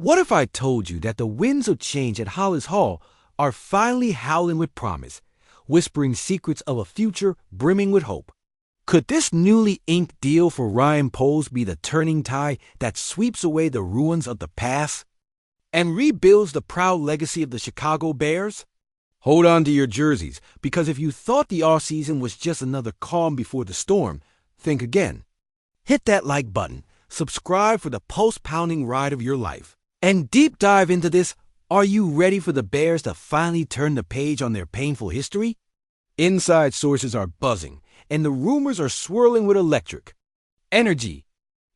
What if I told you that the winds of change at Hollis Hall are finally howling with promise, whispering secrets of a future brimming with hope? Could this newly inked deal for Ryan Poles be the turning tide that sweeps away the ruins of the past and rebuilds the proud legacy of the Chicago Bears? Hold on to your jerseys, because if you thought the offseason was just another calm before the storm, think again. Hit that like button, subscribe for the pulse-pounding ride of your life, and deep dive into this. Are you ready for the Bears to finally turn the page on their painful history? Inside sources are buzzing, and the rumors are swirling with electric energy.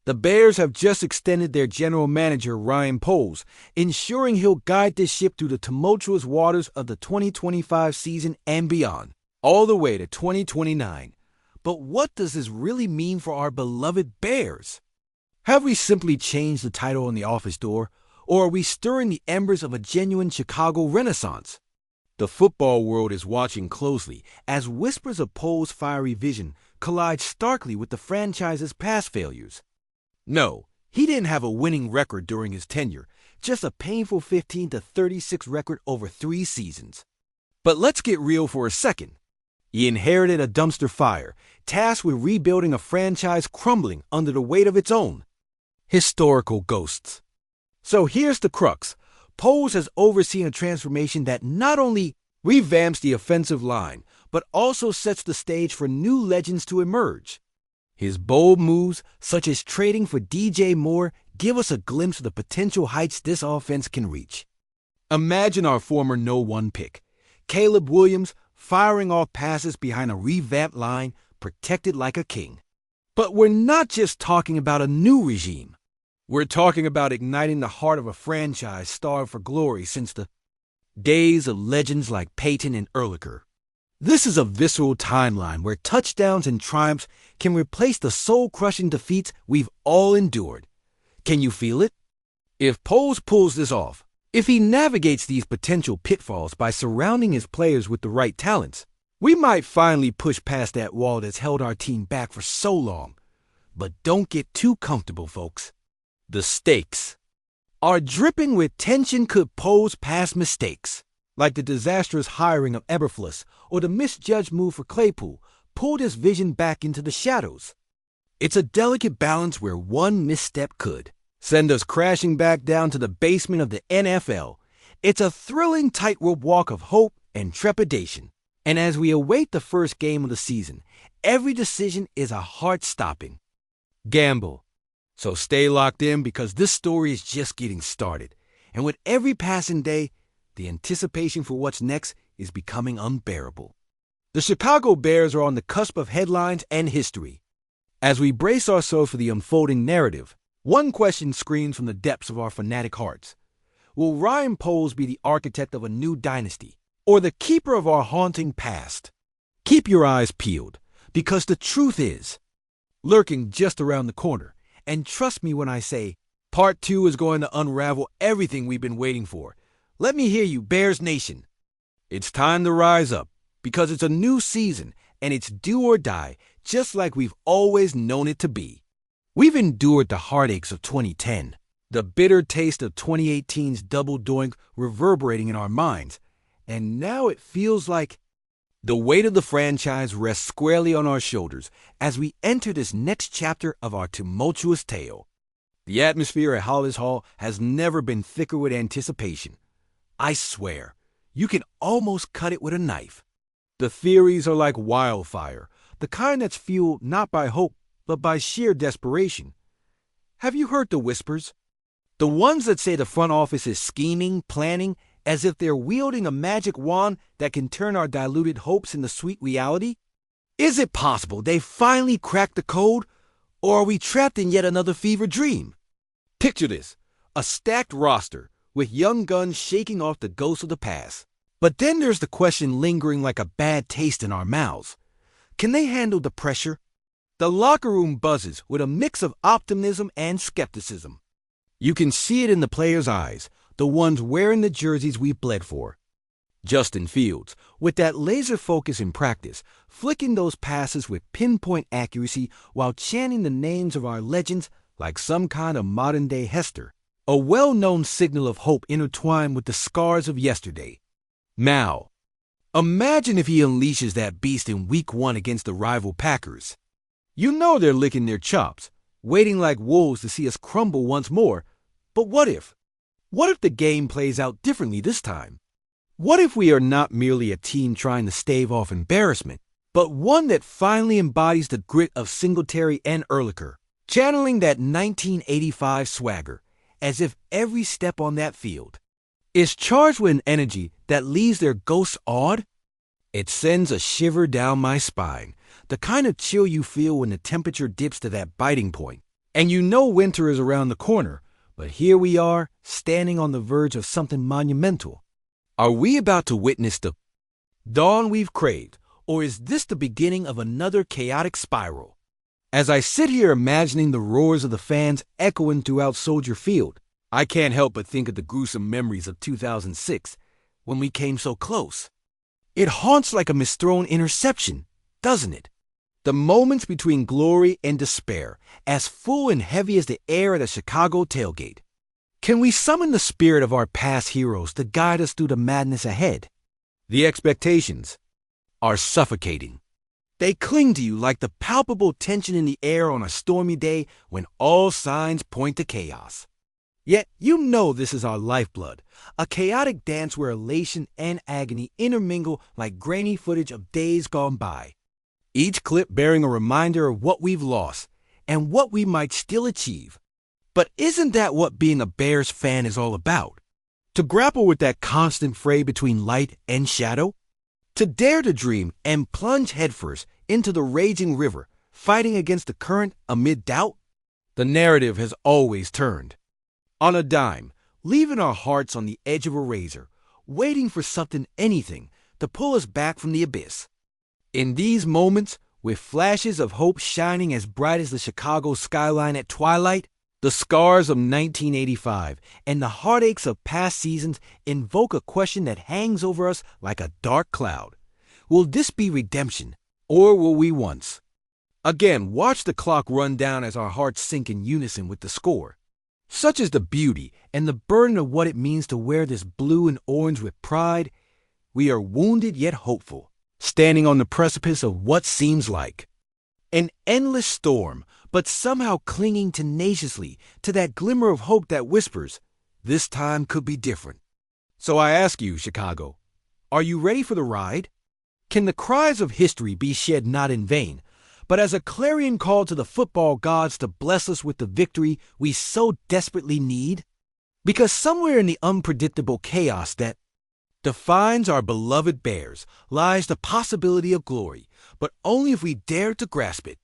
The Bears have just extended their general manager, Ryan Poles, ensuring he'll guide this ship through the tumultuous waters of the 2025 season and beyond, all the way to 2029. But what does this really mean for our beloved Bears? Have we simply changed the title on the office door, or are we stirring the embers of a genuine Chicago renaissance? The football world is watching closely as whispers of Poles' fiery vision collide starkly with the franchise's past failures. No, he didn't have a winning record during his tenure, just a painful 15-36 record over 3 seasons. But let's get real for a second. He inherited a dumpster fire, tasked with rebuilding a franchise crumbling under the weight of its own historical ghosts. So here's the crux. Poles has overseen a transformation that not only revamps the offensive line, but also sets the stage for new legends to emerge. His bold moves, such as trading for DJ Moore, give us a glimpse of the potential heights this offense can reach. Imagine our former No. 1 pick, Caleb Williams, firing off passes behind a revamped line, protected like a king. But we're not just talking about a new regime. We're talking about igniting the heart of a franchise starved for glory since the days of legends like Peyton and Urlacher. This is a visceral timeline where touchdowns and triumphs can replace the soul-crushing defeats we've all endured. Can you feel it? If Poles pulls this off, if he navigates these potential pitfalls by surrounding his players with the right talents, we might finally push past that wall that's held our team back for so long. But don't get too comfortable, folks. The stakes are dripping with tension. Could Poles past mistakes, like the disastrous hiring of Eberflus or the misjudged move for Claypool, pull this vision back into the shadows? It's a delicate balance where one misstep could send us crashing back down to the basement of the NFL. It's a thrilling tightrope walk of hope and trepidation. And as we await the first game of the season, every decision is a heart-stopping gamble. So stay locked in, because this story is just getting started. And with every passing day, the anticipation for what's next is becoming unbearable. The Chicago Bears are on the cusp of headlines and history. As we brace ourselves for the unfolding narrative, one question screams from the depths of our fanatic hearts. Will Ryan Poles be the architect of a new dynasty, or the keeper of our haunting past? Keep your eyes peeled, because the truth is lurking just around the corner. And trust me when I say, Part 2 is going to unravel everything we've been waiting for. Let me hear you, Bears Nation. It's time to rise up, because it's a new season, and it's do or die, just like we've always known it to be. We've endured the heartaches of 2010, the bitter taste of 2018's double doink reverberating in our minds, and now it feels like the weight of the franchise rests squarely on our shoulders as we enter this next chapter of our tumultuous tale. The atmosphere at Hollis Hall has never been thicker with anticipation. I swear, you can almost cut it with a knife. The theories are like wildfire, the kind that's fueled not by hope, but by sheer desperation. Have you heard the whispers? The ones that say the front office is scheming, planning, as if they're wielding a magic wand that can turn our diluted hopes into sweet reality? Is it possible they finally cracked the code, or are we trapped in yet another fever dream? Picture this, a stacked roster with young guns shaking off the ghosts of the past. But then there's the question lingering like a bad taste in our mouths. Can they handle the pressure? The locker room buzzes with a mix of optimism and skepticism. You can see it in the players' eyes, the ones wearing the jerseys we've bled for. Justin Fields, with that laser focus in practice, flicking those passes with pinpoint accuracy while chanting the names of our legends like some kind of modern-day Hester. a well-known signal of hope intertwined with the scars of yesterday. Now, imagine if he unleashes that beast in Week 1 against the rival Packers. You know they're licking their chops, waiting like wolves to see us crumble once more. But what if? What if the game plays out differently this time? What if we are not merely a team trying to stave off embarrassment, but one that finally embodies the grit of Singletary and Urlacher, channeling that 1985 swagger, as if every step on that field is charged with an energy that leaves their ghosts awed? It sends a shiver down my spine, the kind of chill you feel when the temperature dips to that biting point, and you know winter is around the corner, but here we are, standing on the verge of something monumental. Are we about to witness the dawn we've craved, or is this the beginning of another chaotic spiral? As I sit here imagining the roars of the fans echoing throughout Soldier Field, I can't help but think of the gruesome memories of 2006, when we came so close. It haunts like a misthrown interception, doesn't it? The moments between glory and despair, as full and heavy as the air at a Chicago tailgate. Can we summon the spirit of our past heroes to guide us through the madness ahead? The expectations are suffocating. They cling to you like the palpable tension in the air on a stormy day when all signs point to chaos. Yet you know this is our lifeblood, a chaotic dance where elation and agony intermingle like grainy footage of days gone by. Each clip bearing a reminder of what we've lost and what we might still achieve. But isn't that what being a Bears fan is all about? To grapple with that constant fray between light and shadow? To dare to dream and plunge headfirst into the raging river, fighting against the current amid doubt? The narrative has always turned on a dime, leaving our hearts on the edge of a razor, waiting for something, anything, to pull us back from the abyss. In these moments, with flashes of hope shining as bright as the Chicago skyline at twilight, the scars of 1985 and the heartaches of past seasons invoke a question that hangs over us like a dark cloud. Will this be redemption, or will we once again watch the clock run down as our hearts sink in unison with the score? Such is the beauty and the burden of what it means to wear this blue and orange with pride. We are wounded yet hopeful, standing on the precipice of what seems like an endless storm, but somehow clinging tenaciously to that glimmer of hope that whispers, this time could be different. So I ask you, Chicago, are you ready for the ride? Can the cries of history be shed not in vain, but as a clarion call to the football gods to bless us with the victory we so desperately need? Because somewhere in the unpredictable chaos that defines our beloved Bears lies the possibility of glory, but only if we dare to grasp it.